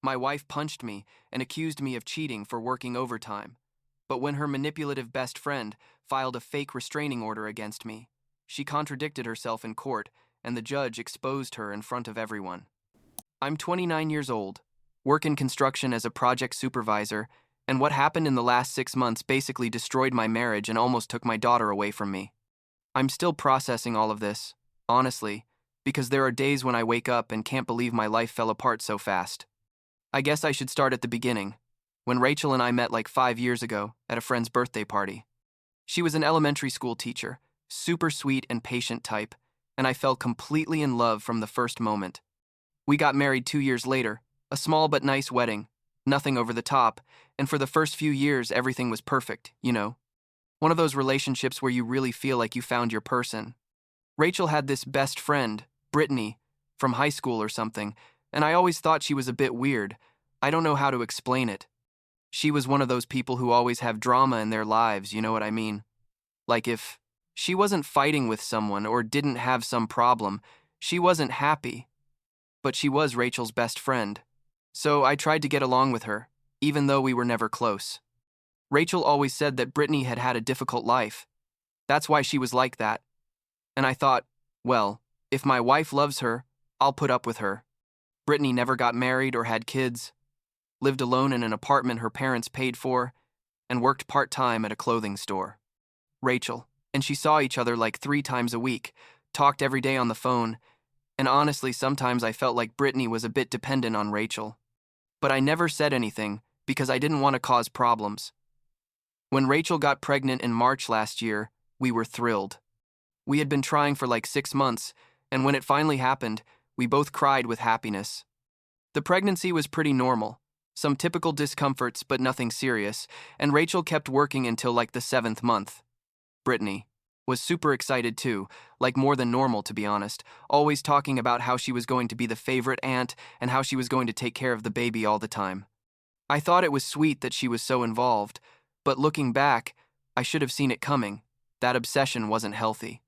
My wife punched me and accused me of cheating for working overtime. But when her manipulative best friend filed a fake restraining order against me, she contradicted herself in court, and the judge exposed her in front of everyone. I'm 29 years old, work in construction as a project supervisor, and what happened in the last 6 months basically destroyed my marriage and almost took my daughter away from me. I'm still processing all of this, honestly, because there are days when I wake up and can't believe my life fell apart so fast. I guess I should start at the beginning, when Rachel and I met like 5 years ago at a friend's birthday party. She was an elementary school teacher, super sweet and patient type, and I fell completely in love from the first moment. We got married 2 years later, a small but nice wedding, nothing over the top, and for the first few years everything was perfect, you know. One of those relationships where you really feel like you found your person. Rachel had this best friend, Brittany, from high school or something, and I always thought she was a bit weird. I don't know how to explain it. She was one of those people who always have drama in their lives, you know what I mean? Like if she wasn't fighting with someone or didn't have some problem, she wasn't happy. But she was Rachel's best friend. So I tried to get along with her, even though we were never close. Rachel always said that Brittany had had a difficult life. That's why she was like that. And I thought, well, if my wife loves her, I'll put up with her. Brittany never got married or had kids, lived alone in an apartment her parents paid for, and worked part-time at a clothing store. Rachel and she saw each other like 3 times a week, talked every day on the phone, and honestly sometimes I felt like Brittany was a bit dependent on Rachel. But I never said anything because I didn't want to cause problems. When Rachel got pregnant in March last year, we were thrilled. We had been trying for like 6 months, and when it finally happened, we both cried with happiness. The pregnancy was pretty normal, some typical discomforts but nothing serious, and Rachel kept working until like the 7th month. Brittany was super excited too, like more than normal to be honest, always talking about how she was going to be the favorite aunt and how she was going to take care of the baby all the time. I thought it was sweet that she was so involved, but looking back, I should have seen it coming. That obsession wasn't healthy.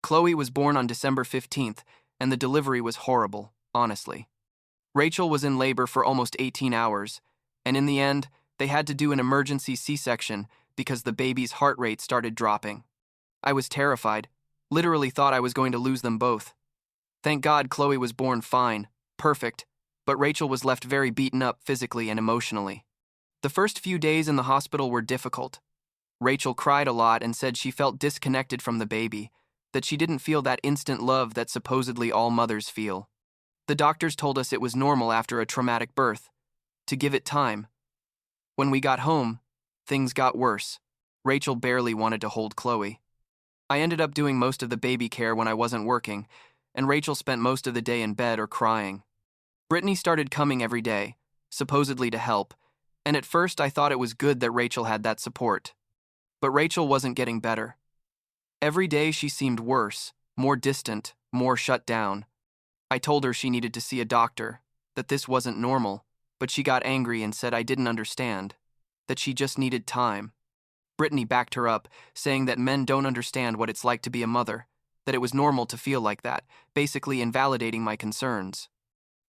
Chloe was born on December 15th, and the delivery was horrible, honestly. Rachel was in labor for almost 18 hours, and in the end, they had to do an emergency C-section because the baby's heart rate started dropping. I was terrified, literally thought I was going to lose them both. Thank God Chloe was born fine, perfect, but Rachel was left very beaten up physically and emotionally. The first few days in the hospital were difficult. Rachel cried a lot and said she felt disconnected from the baby, that she didn't feel that instant love that supposedly all mothers feel. The doctors told us it was normal after a traumatic birth, to give it time. When we got home, things got worse. Rachel barely wanted to hold Chloe. I ended up doing most of the baby care when I wasn't working, and Rachel spent most of the day in bed or crying. Brittany started coming every day, supposedly to help, and at first I thought it was good that Rachel had that support. But Rachel wasn't getting better. Every day she seemed worse, more distant, more shut down. I told her she needed to see a doctor, that this wasn't normal, but she got angry and said I didn't understand, that she just needed time. Brittany backed her up, saying that men don't understand what it's like to be a mother, that it was normal to feel like that, basically invalidating my concerns.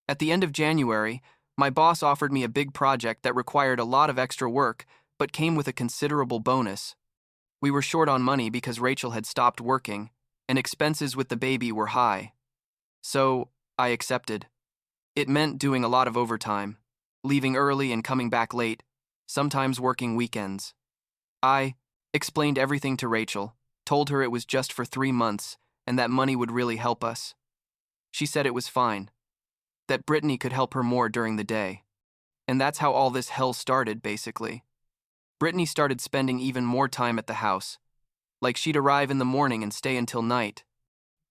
At the end of January, my boss offered me a big project that required a lot of extra work, but came with a considerable bonus. We were short on money because Rachel had stopped working, and expenses with the baby were high. So, I accepted. It meant doing a lot of overtime, leaving early and coming back late, sometimes working weekends. I explained everything to Rachel, told her it was just for 3 months, and that money would really help us. She said it was fine, that Brittany could help her more during the day. And that's how all this hell started, basically. Brittany started spending even more time at the house. Like she'd arrive in the morning and stay until night.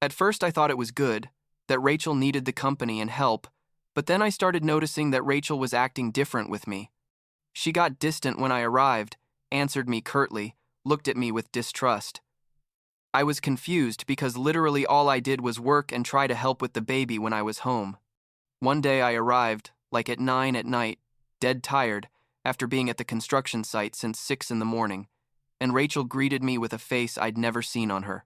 At first I thought it was good, that Rachel needed the company and help, but then I started noticing that Rachel was acting different with me. She got distant when I arrived, answered me curtly, looked at me with distrust. I was confused because literally all I did was work and try to help with the baby when I was home. One day I arrived, like at 9 at night, dead tired, after being at the construction site since 6 in the morning, and Rachel greeted me with a face I'd never seen on her.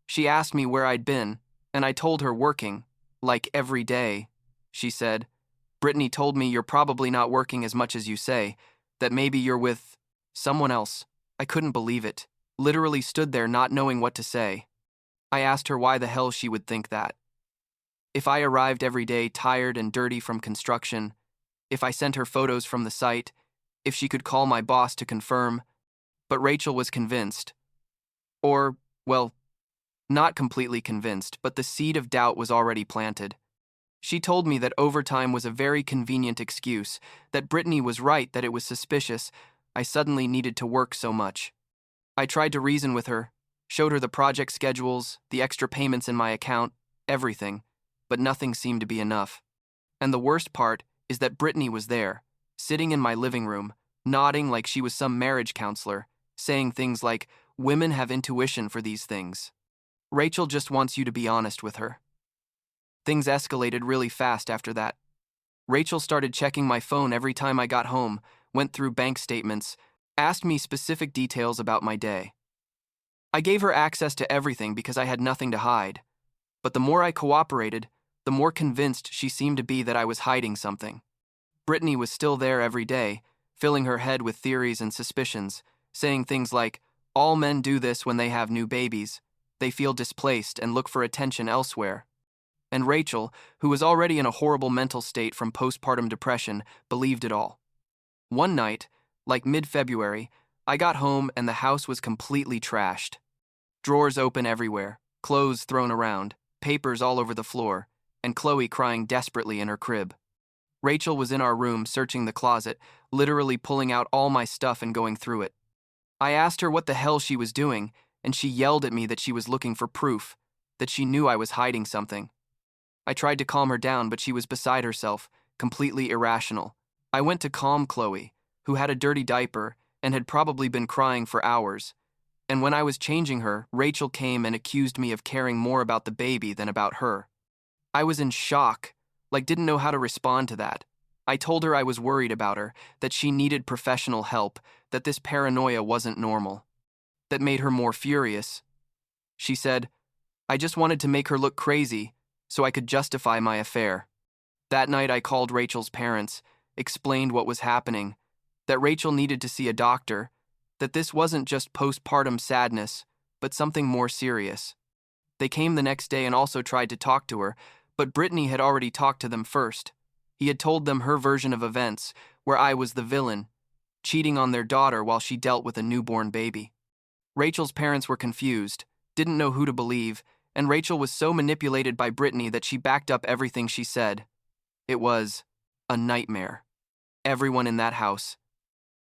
She asked me where I'd been, and I told her working, like every day, she said, Brittany told me you're probably not working as much as you say, that maybe you're with someone else. I couldn't believe it. Literally stood there not knowing what to say. I asked her why the hell she would think that. If I arrived every day tired and dirty from construction, if I sent her photos from the site, if she could call my boss to confirm, but Rachel was convinced. Or, well, not completely convinced, but the seed of doubt was already planted. She told me that overtime was a very convenient excuse, that Brittany was right, that it was suspicious I suddenly needed to work so much. I tried to reason with her, showed her the project schedules, the extra payments in my account, everything, but nothing seemed to be enough. And the worst part is that Brittany was there, sitting in my living room, nodding like she was some marriage counselor, saying things like, "Women have intuition for these things. Rachel just wants you to be honest with her." Things escalated really fast after that. Rachel started checking my phone every time I got home, went through bank statements, asked me specific details about my day. I gave her access to everything because I had nothing to hide. But the more I cooperated, the more convinced she seemed to be that I was hiding something. Brittany was still there every day, filling her head with theories and suspicions, saying things like, "All men do this when they have new babies. They feel displaced and look for attention elsewhere." And Rachel, who was already in a horrible mental state from postpartum depression, believed it all. One night, like mid-February, I got home and the house was completely trashed. Drawers open everywhere, clothes thrown around, papers all over the floor, and Chloe crying desperately in her crib. Rachel was in our room searching the closet, literally pulling out all my stuff and going through it. I asked her what the hell she was doing, and she yelled at me that she was looking for proof, that she knew I was hiding something. I tried to calm her down, but she was beside herself, completely irrational. I went to calm Chloe, who had a dirty diaper and had probably been crying for hours. And when I was changing her, Rachel came and accused me of caring more about the baby than about her. I was in shock, like didn't know how to respond to that. I told her I was worried about her, that she needed professional help, that this paranoia wasn't normal. That made her more furious. She said, "I just wanted to make her look crazy, so I could justify my affair." That night I called Rachel's parents, explained what was happening, that Rachel needed to see a doctor, that this wasn't just postpartum sadness, but something more serious. They came the next day and also tried to talk to her, but Brittany had already talked to them first. He had told them her version of events, where I was the villain, cheating on their daughter while she dealt with a newborn baby. Rachel's parents were confused, didn't know who to believe, and Rachel was so manipulated by Brittany that she backed up everything she said. It was a nightmare. Everyone in that house,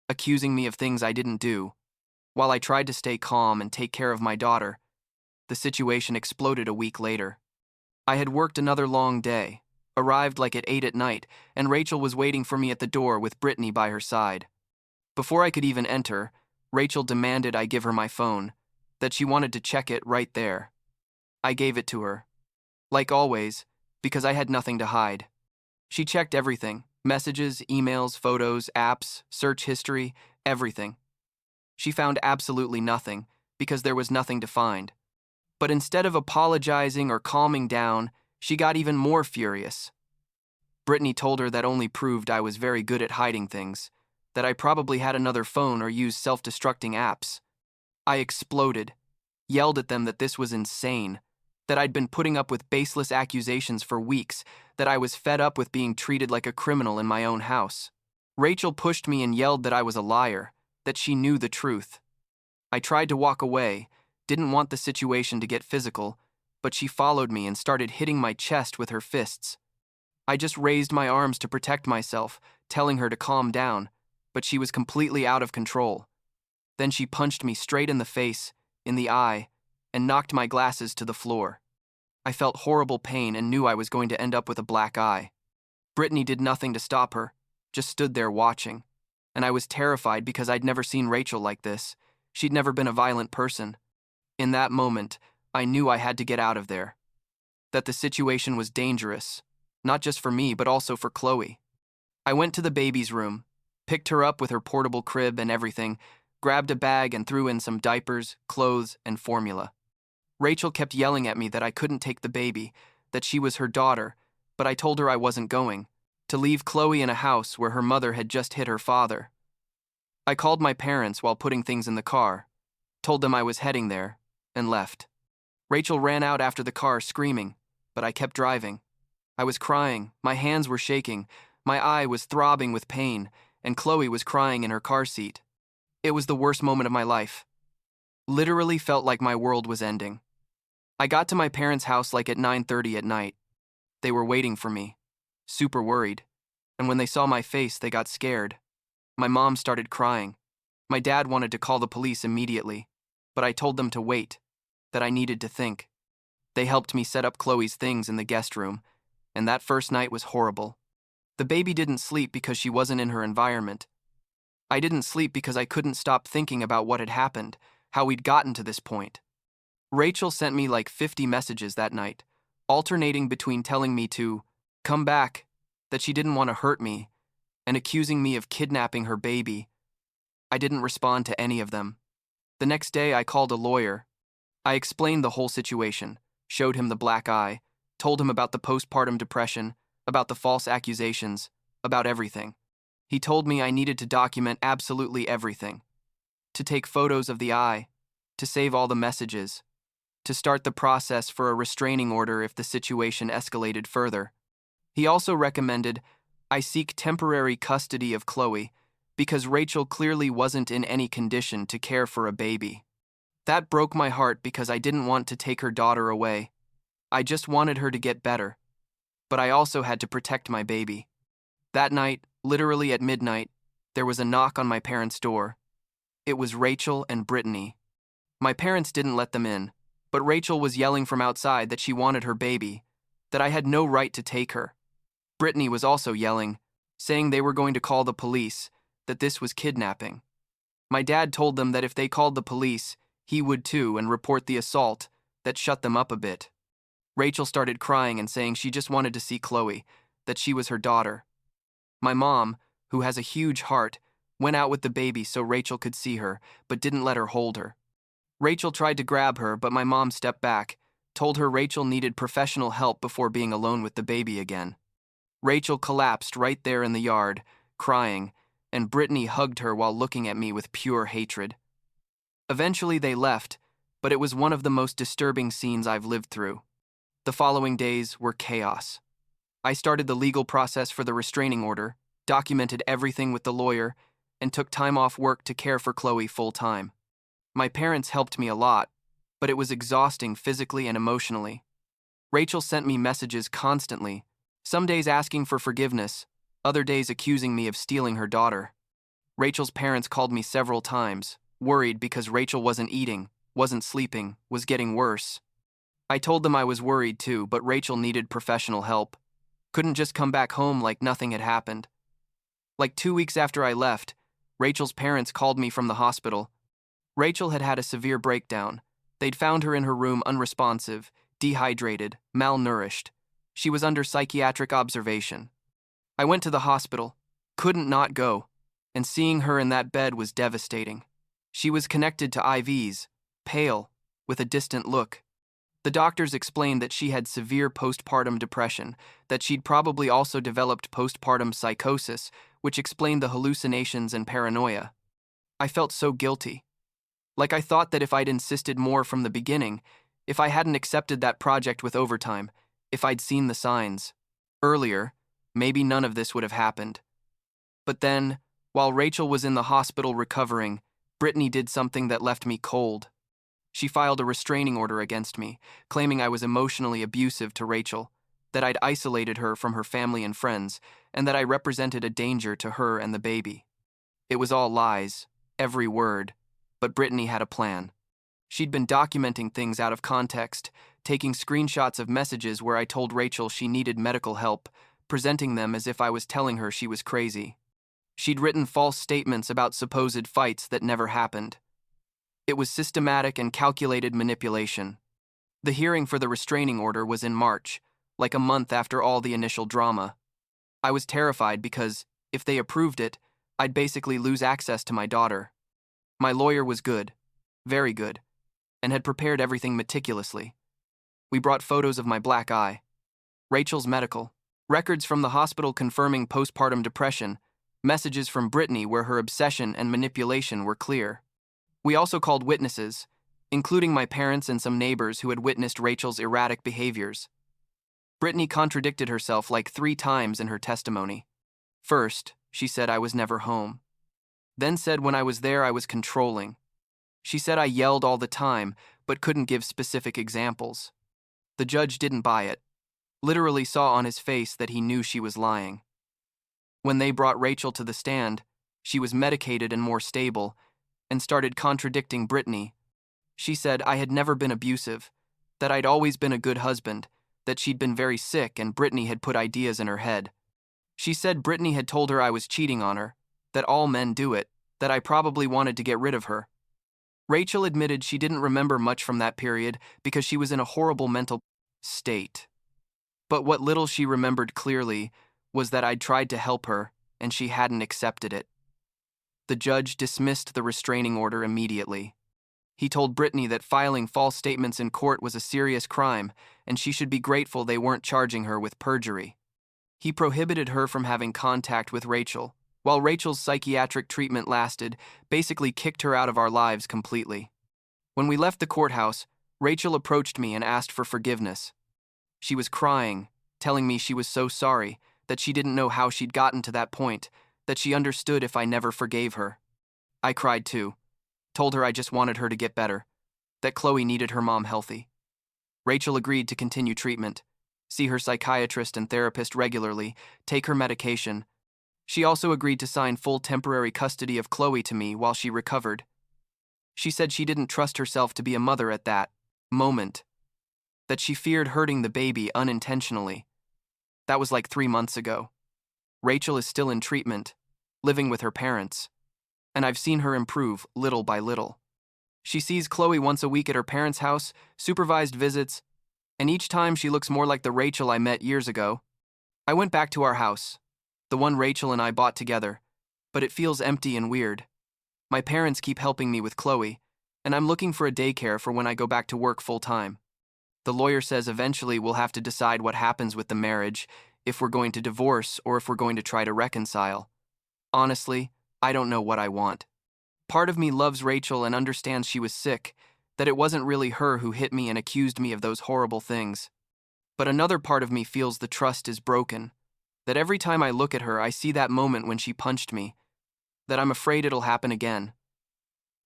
accusing me of things I didn't do. While I tried to stay calm and take care of my daughter, the situation exploded a week later. I had worked another long day, arrived like at 8 at night, and Rachel was waiting for me at the door with Brittany by her side. Before I could even enter, Rachel demanded I give her my phone, that she wanted to check it right there. I gave it to her. Like always, because I had nothing to hide. She checked everything, messages, emails, photos, apps, search history, everything. She found absolutely nothing, because there was nothing to find. But instead of apologizing or calming down, she got even more furious. Brittany told her that only proved I was very good at hiding things, that I probably had another phone or used self-destructing apps. I exploded, yelled at them that this was insane, that I'd been putting up with baseless accusations for weeks, that I was fed up with being treated like a criminal in my own house. Rachel pushed me and yelled that I was a liar, that she knew the truth. I tried to walk away, didn't want the situation to get physical, but she followed me and started hitting my chest with her fists. I just raised my arms to protect myself, telling her to calm down, but she was completely out of control. Then she punched me straight in the face, in the eye, and knocked my glasses to the floor. I felt horrible pain and knew I was going to end up with a black eye. Brittany did nothing to stop her, just stood there watching. And I was terrified because I'd never seen Rachel like this. She'd never been a violent person. In that moment, I knew I had to get out of there. That the situation was dangerous, not just for me, but also for Chloe. I went to the baby's room, picked her up with her portable crib and everything, grabbed a bag and threw in some diapers, clothes, and formula. Rachel kept yelling at me that I couldn't take the baby, that she was her daughter, but I told her I wasn't going, to leave Chloe in a house where her mother had just hit her father. I called my parents while putting things in the car, told them I was heading there, and left. Rachel ran out after the car screaming, but I kept driving. I was crying, my hands were shaking, my eye was throbbing with pain, and Chloe was crying in her car seat. It was the worst moment of my life. Literally felt like my world was ending. I got to my parents' house like at 9:30 at night. They were waiting for me, super worried, and when they saw my face, they got scared. My mom started crying. My dad wanted to call the police immediately, but I told them to wait, that I needed to think. They helped me set up Chloe's things in the guest room, and that first night was horrible. The baby didn't sleep because she wasn't in her environment. I didn't sleep because I couldn't stop thinking about what had happened, how we'd gotten to this point. Rachel sent me like 50 messages that night, alternating between telling me to come back, that she didn't want to hurt me, and accusing me of kidnapping her baby. I didn't respond to any of them. The next day, I called a lawyer. I explained the whole situation, showed him the black eye, told him about the postpartum depression, about the false accusations, about everything. He told me I needed to document absolutely everything, to take photos of the eye, to save all the messages, to start the process for a restraining order if the situation escalated further. He also recommended I seek temporary custody of Chloe because Rachel clearly wasn't in any condition to care for a baby. That broke my heart because I didn't want to take her daughter away. I just wanted her to get better. But I also had to protect my baby. That night, literally at midnight, there was a knock on my parents' door. It was Rachel and Brittany. My parents didn't let them in, but Rachel was yelling from outside that she wanted her baby, that I had no right to take her. Brittany was also yelling, saying they were going to call the police, that this was kidnapping. My dad told them that if they called the police, he would too and report the assault. That shut them up a bit. Rachel started crying and saying she just wanted to see Chloe, that she was her daughter. My mom, who has a huge heart, went out with the baby so Rachel could see her, but didn't let her hold her. Rachel tried to grab her, but my mom stepped back, told her Rachel needed professional help before being alone with the baby again. Rachel collapsed right there in the yard, crying, and Brittany hugged her while looking at me with pure hatred. Eventually they left, but it was one of the most disturbing scenes I've lived through. The following days were chaos. I started the legal process for the restraining order, documented everything with the lawyer, and took time off work to care for Chloe full-time. My parents helped me a lot, but it was exhausting physically and emotionally. Rachel sent me messages constantly, some days asking for forgiveness, other days accusing me of stealing her daughter. Rachel's parents called me several times, worried because Rachel wasn't eating, wasn't sleeping, was getting worse. I told them I was worried too, but Rachel needed professional help. Couldn't just come back home like nothing had happened. Like 2 weeks after I left, Rachel's parents called me from the hospital. Rachel had had a severe breakdown. They'd found her in her room unresponsive, dehydrated, malnourished. She was under psychiatric observation. I went to the hospital, couldn't not go, and seeing her in that bed was devastating. She was connected to IVs, pale, with a distant look. The doctors explained that she had severe postpartum depression, that she'd probably also developed postpartum psychosis, which explained the hallucinations and paranoia. I felt so guilty. Like I thought that if I'd insisted more from the beginning, if I hadn't accepted that project with overtime, if I'd seen the signs earlier, maybe none of this would have happened. But then, while Rachel was in the hospital recovering, Brittany did something that left me cold. She filed a restraining order against me, claiming I was emotionally abusive to Rachel, that I'd isolated her from her family and friends, and that I represented a danger to her and the baby. It was all lies, every word, but Brittany had a plan. She'd been documenting things out of context, taking screenshots of messages where I told Rachel she needed medical help, presenting them as if I was telling her she was crazy. She'd written false statements about supposed fights that never happened. It was systematic and calculated manipulation. The hearing for the restraining order was in March, like a month after all the initial drama. I was terrified because, if they approved it, I'd basically lose access to my daughter. My lawyer was good, very good, and had prepared everything meticulously. We brought photos of my black eye, Rachel's medical, Records from the hospital confirming postpartum depression, messages from Brittany where her obsession and manipulation were clear. We also called witnesses, including my parents and some neighbors who had witnessed Rachel's erratic behaviors. Brittany contradicted herself like 3 times in her testimony. First, she said I was never home. Then said when I was there I was controlling. She said I yelled all the time, but couldn't give specific examples. The judge didn't buy it. Literally saw on his face that he knew she was lying. When they brought Rachel to the stand, she was medicated and more stable, and started contradicting Brittany. She said I had never been abusive, that I'd always been a good husband, that she'd been very sick and Brittany had put ideas in her head. She said Brittany had told her I was cheating on her, that all men do it, that I probably wanted to get rid of her. Rachel admitted she didn't remember much from that period because she was in a horrible mental state. But what little she remembered clearly was that I'd tried to help her and she hadn't accepted it. The judge dismissed the restraining order immediately. He told Brittany that filing false statements in court was a serious crime and she should be grateful they weren't charging her with perjury. He prohibited her from having contact with Rachel, while Rachel's psychiatric treatment lasted, basically kicked her out of our lives completely. When we left the courthouse, Rachel approached me and asked for forgiveness. She was crying, telling me she was so sorry, that she didn't know how she'd gotten to that point, that she understood if I never forgave her. I cried too, told her I just wanted her to get better, that Chloe needed her mom healthy. Rachel agreed to continue treatment, see her psychiatrist and therapist regularly, take her medication. She also agreed to sign full temporary custody of Chloe to me while she recovered. She said she didn't trust herself to be a mother at that moment, that she feared hurting the baby unintentionally. That was like 3 months ago. Rachel is still in treatment, living with her parents, and I've seen her improve little by little. She sees Chloe once a week at her parents' house, supervised visits, and each time she looks more like the Rachel I met years ago. I went back to our house, the one Rachel and I bought together, but it feels empty and weird. My parents keep helping me with Chloe, and I'm looking for a daycare for when I go back to work full-time. The lawyer says eventually we'll have to decide what happens with the marriage, if we're going to divorce or if we're going to try to reconcile. Honestly, I don't know what I want. Part of me loves Rachel and understands she was sick, that it wasn't really her who hit me and accused me of those horrible things. But another part of me feels the trust is broken, that every time I look at her I see that moment when she punched me, that I'm afraid it'll happen again.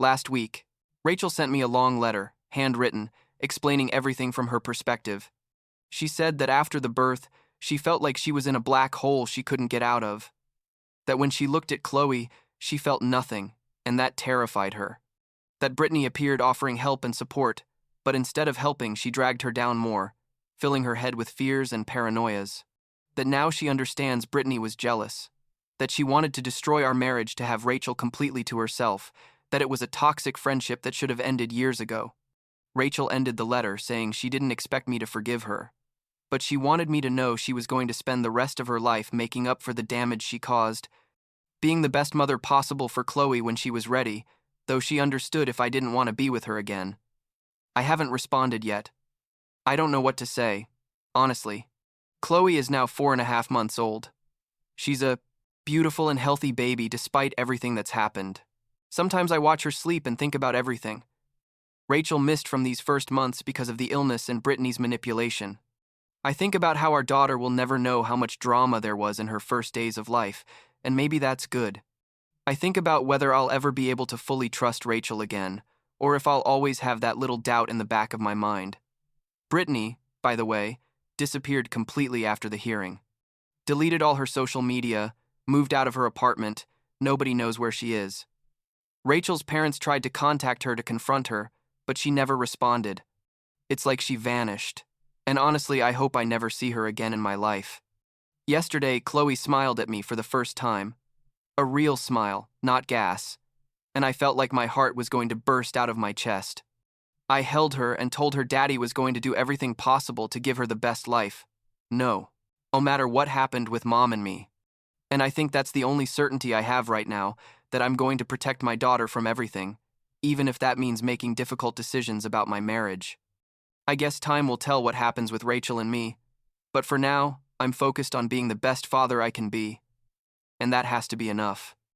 Last week, Rachel sent me a long letter, handwritten, explaining everything from her perspective. She said that after the birth, she felt like she was in a black hole she couldn't get out of. That when she looked at Chloe, she felt nothing, and that terrified her. That Brittany appeared offering help and support, but instead of helping, she dragged her down more, filling her head with fears and paranoias. That now she understands Brittany was jealous. That she wanted to destroy our marriage to have Rachel completely to herself. That it was a toxic friendship that should have ended years ago. Rachel ended the letter saying she didn't expect me to forgive her, but she wanted me to know she was going to spend the rest of her life making up for the damage she caused, being the best mother possible for Chloe when she was ready, though she understood if I didn't want to be with her again. I haven't responded yet. I don't know what to say, honestly. Chloe is now 4.5 months old. She's a beautiful and healthy baby despite everything that's happened. Sometimes I watch her sleep and think about everything. Rachel missed from these first months because of the illness and Brittany's manipulation. I think about how our daughter will never know how much drama there was in her first days of life, and maybe that's good. I think about whether I'll ever be able to fully trust Rachel again, or if I'll always have that little doubt in the back of my mind. Brittany, by the way, disappeared completely after the hearing. Deleted all her social media, moved out of her apartment, nobody knows where she is. Rachel's parents tried to contact her to confront her, but she never responded. It's like she vanished, and honestly I hope I never see her again in my life. Yesterday, Chloe smiled at me for the first time. A real smile, not gas, and I felt like my heart was going to burst out of my chest. I held her and told her Daddy was going to do everything possible to give her the best life. No matter what happened with Mom and me. And I think that's the only certainty I have right now, that I'm going to protect my daughter from everything, even if that means making difficult decisions about my marriage. I guess time will tell what happens with Rachel and me, but for now, I'm focused on being the best father I can be, and that has to be enough.